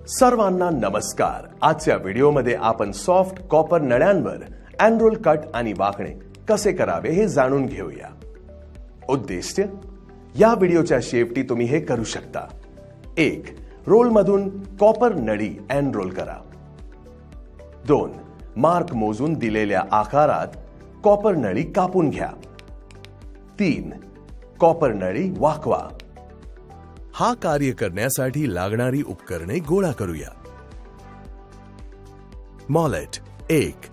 सर्वांना नमस्कार। आजच्या व्हिडिओमध्ये आपण सॉफ्ट कॉपर नळ्यांवर एनरोल कट आणि वाकणे कसे करावे हे जाणून घेऊया। उद्दिष्ट या व्हिडिओच्या शेवटी तुम्ही हे करू शकता। 1. रोल मधून कॉपर नळी एनरोल करा। 2. मार्क मोजून दिलेल्या आकारात कॉपर नळी कापून घ्या। 3. कॉपर नळी वाकवा। हा कार्य करण्यासाठी लागणारी उपकरणे गोळा करूया। Mallet 1,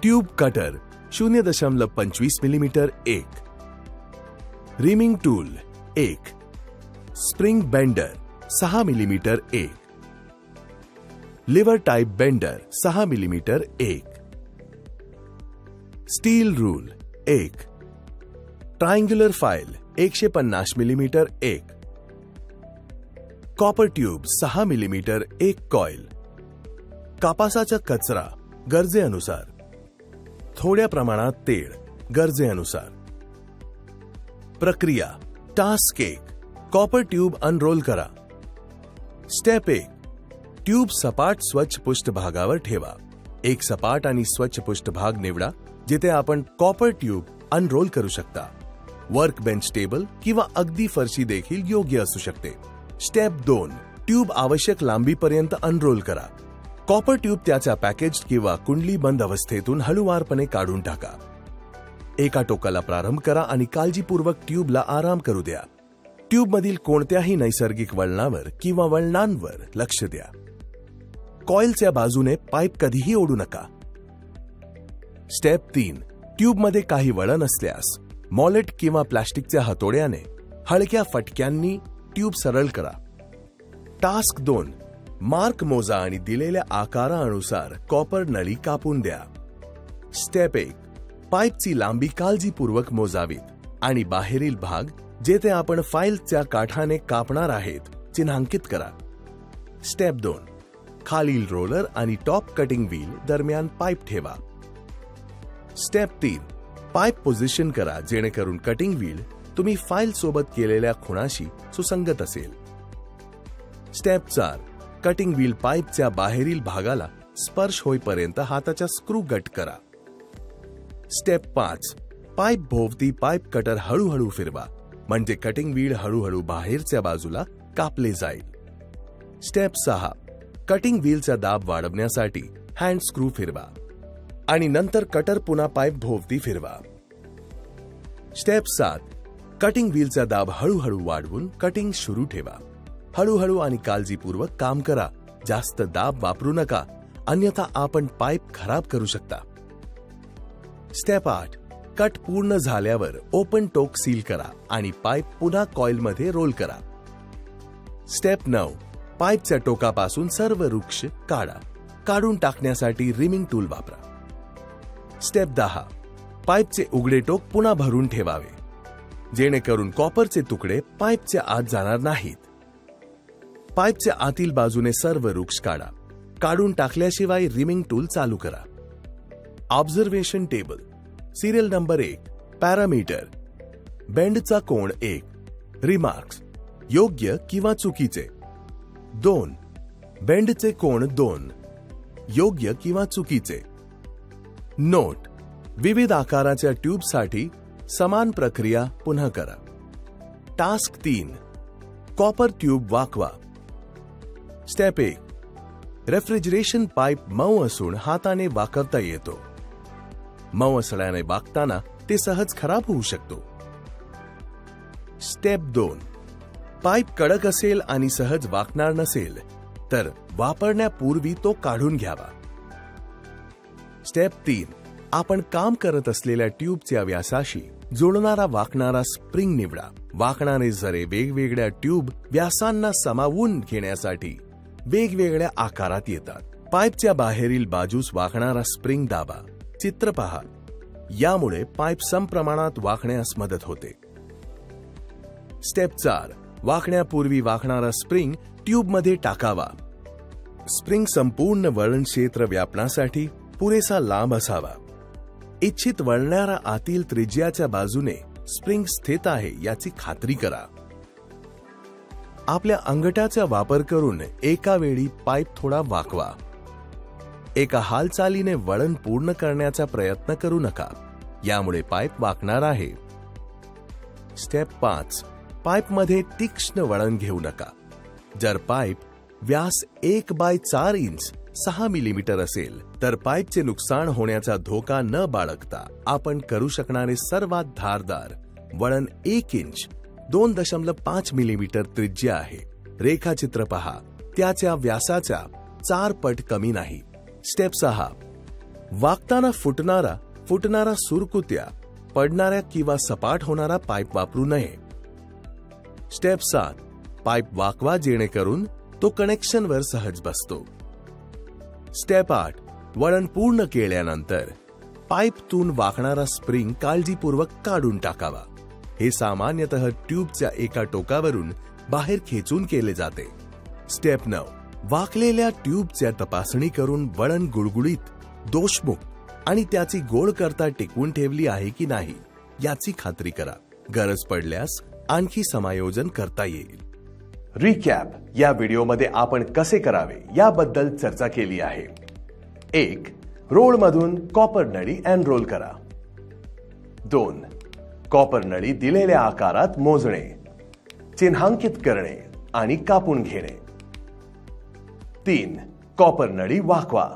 tube cutter 0.25 millimetre 1, reaming tool 1, spring bender 6 millimetre 1, lever type bender 6 millimetre 1, steel rule 1, triangular file 150 millimetre 1, copper tube 6 millimetre 1 coil, कापासाचा कचरा गरजेनुसार, थोड्या प्रमाणात तेल गरजेनुसार। प्रक्रिया टास्क 1, कॉपर ट्यूब अनरोल करा। स्टेप 1, ट्यूब सपाट स्वच्छ पृष्ठभागावर ठेवा। एक सपाट आणि स्वच्छ पृष्ठभाग निवडा जिथे आपण कॉपर ट्यूब अनरोल करू शकता। वर्क बेंच टेबल किंवा अगदी फरशी देखील योग्य असू शकते। स्टेप 2, ट्यूब आवश्यक लांबीपर्यंत अनरोल करा। कॉपर ट्यूब त्याच्या पॅकेज किंवा कुंडली बंद अवस्थेतून हळूवारपणे काढून टाका। एका टोकाला प्रारंभ करा आणि काळजीपूर्वक ट्यूबला आराम करू द्या। ट्यूब मधील कोणत्याही नैसर्गिक वळणावर किंवा वळणांवर लक्ष द्या। कॉइलच्या बाजूने पाईप कधीही ओढू नका। स्टेप 3, ट्यूब मध्ये काही वळण असल्यास मॉलेट किंवा प्लास्टिकच्या हातोड्याने हलक्या फटक्यांनी ट्यूब सरळ करा। टास्क 2, मार्क मोजा आणि दिलेल्या आकारानुसार कॉपर नळी कापून द्या। स्टेप 1, पाईपची लांबी काळजीपूर्वक मोजावीत आणि बाहेरील भाग जेथे आपण फाईलच्या काठाने कापणार आहेत चिन्हांकित करा। स्टेप 2, खालील रोलर आणि टॉप कटिंग व्हील दरम्यान पाईप ठेवा। स्टेप 3, पाईप पोझिशन करा जेणेकरून कटिंग व्हील तुम्ही फाईल सोबत केलेल्या खुणाशी सुसंगत असेल। स्टेप 4, कटिंग व्हील पाईपच्या बाहेरील भागाला स्पर्श होईपर्यंत हाताचा स्क्रू गट करा। स्टेप 5, पाईप भोवती पाईप कटर हळूहळू फिरवा म्हणजे कटिंग व्हील हळूहळू बाहेरच्या बाजूला कापले जाईल। स्टेप 6, कटिंग व्हीलचा दाब वाढवण्यासाठी हँड स्क्रू फिरवा आणि नंतर कटर पुन्हा पाईप भोवती फिरवा। स्टेप 7, कटिंग व्हीलचा दाब हळूहळू वाढवून कटिंग सुरू ठेवा। हळूहळू आणि काळजीपूर्वक काम करा, जास्त दाब वापरू नका अन्यथा आपण पाईप खराब करू शकता। स्टेप 8, कट पूर्ण झाल्यावर ओपन टोक सील करा आणि पाईप पुन्हा कॉइलमध्ये रोल करा। स्टेप 9, पाईपच्या टोकापासून सर्व वृक्ष काढा। काढून टाकण्यासाठी रिमिंग टूल वापरा। स्टेप 10, पाईपचे उघडे टोक पुन्हा भरून ठेवावे जेणेकरून कॉपरचे तुकडे पाईपच्या आत जाणार नाहीत। पाईपच्या आतील बाजूने सर्व वृक्ष काढा। काढून टाकल्याशिवाय रिमिंग टूल चालू करा। Observation table serial number 1, parameter बेंडचा कोन 1, रिमार्क्स योग्य किंवा चुकीचे 2, बेंडचे कोन 2, योग्य किंवा चुकीचे। नोट, विविध आकाराच्या ट्यूबसाठी समान प्रक्रिया पुन्हा करा। टास्क 3, कॉपर ट्यूब वाकवा। स्टेप 1, रेफ्रिजरेशन पाईप मऊ असून हाताने वाकवता येतो। मऊ असल्याने वाकताना ते सहज खराब होऊ शकतो। स्टेप 2, पाईप कडक असेल आणि सहज वाकणार नसेल तर वापरण्यापूर्वी तो काढून घ्यावा। स्टेप 3, आपण काम करत असलेल्या ट्यूबच्या व्यासाशी जोडणारा वाकणारा स्प्रिंग निवडा। वाकणारे जरे वेगवेगळ्या ट्यूब व्यासांना सामावून घेण्यासाठी वेगवेगळ्या आकारात येतात। पाईपच्या बाहेरील बाजूस वाकणारा स्प्रिंग दाबा। चित्र पहा, यामुळे पाईप समप्रमाणात वाकण्यास मदत होते। स्टेप 4, वाकण्यापूर्वी वाकणारा स्प्रिंग ट्यूबमध्ये टाकावा। स्प्रिंग संपूर्ण वळण क्षेत्र व्यापण्यासाठी पुरेसा लांब असावा। इच्छित वळणारा आतील त्रिज्याच्या बाजूने स्प्रिंग स्थित आहे याची खात्री करा। आपल्या अंगठाचा वापर करून एका वेळी पाईप थोडा वाकवा. एका हालचालीने वळण पूर्ण करण्याचा प्रयत्न करू नका, यामुळे पाईप वाकणार आहे. स्टेप 5. पाईपमध्ये तीक्ष्ण वळण घेऊ नका. जर पाईप व्यास 1/4 इंच 6 मिलीमीटर असेल तर पाईपचे नुकसान होण्याचा धोका न बाळगता आपण करू शकणारे सर्वात धारदार वळण 1 इंच 2.5 मिलीमीटर त्रिज्या आहे. रेखाचित्र पहा, त्याच्या व्यासाच्या 4 पट कमी नाही. स्टेप 6. वाकताना फुटणारा सुरकुत्या पडणाऱ्या किंवा सपाट होणारा पाईप वापरू नये. स्टेप 7. पाईप वाकवा जेणेकरून तो कनेक्शनवर सहज बसतो. स्टेप 8. वळण पूर्ण केल्यानंतर पाईपतून वाकणारा स्प्रिंग काळजीपूर्वक काढून टाकावा. हे सामान्यतः ट्यूबच्या एका टोकावरून बाहेर खेचून केले जाते. स्टेप 9. वाकलेल्या ट्यूबच्या तपासणी करून वळण गुळगुळीत, दोषमुक्त आणि त्याची गोळकर्ता टिकवून ठेवली आहे की नाही याची खात्री करा. गरज पडल्यास आणखी समायोजन करता येईल. रिकॅप. या व्हिडिओमध्ये आपण कसे करावे याबद्दल चर्चा केली आहे. 1. रोलमधून कॉपर नळी एनरोल करा. 2. कॉपर नळी दिलेल्या आकारात मोजणे, चिन्हांकित करणे आणि कापून घेणे. 3. कॉपर नळी वाकवा.